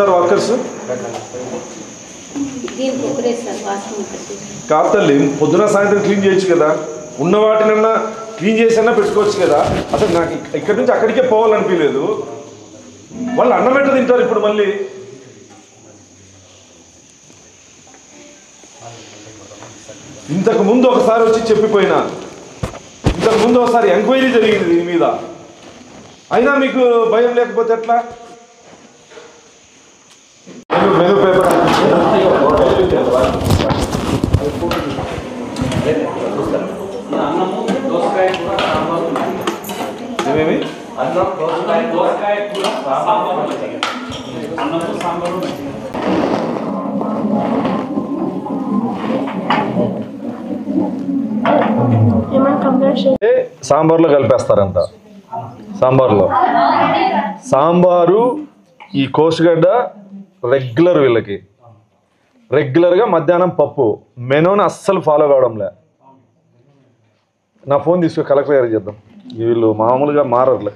Workers కాదు తల్లి, పొద్దున సాయంత్రం క్లీన్ చేయొచ్చు కదా, ఉన్న వాటినన్నా క్లీన్ చేసన్నా పెట్టుకోవచ్చు కదా. అసలు నాకు ఇక్కడి నుంచి అక్కడికే పోవాలనిపించలేదు. వాళ్ళు అన్నం ఎట్లా తింటారు ఇప్పుడు? మళ్ళీ ఇంతకు ముందు ఒకసారి వచ్చి చెప్పిపోయినా, ఇంతకు ముందు ఒకసారి ఎంక్వైరీ జరిగింది దీని మీద, అయినా మీకు భయం లేకపోతే ఎట్లా? మెనూ పేపర్ ఏమేమి సాంబార్లో కలిపేస్తారంట. సాంబారు ఈ కోసుగడ్డ రెగ్యులర్, వీళ్ళకి రెగ్యులర్గా మధ్యాహ్నం పప్పు. మెనూని అస్సలు ఫాలో కావడంలే. నా ఫోన్ తీసుకో, కలెక్టర్ గారికి చేద్దాం. వీళ్ళు మామూలుగా మారర్లే.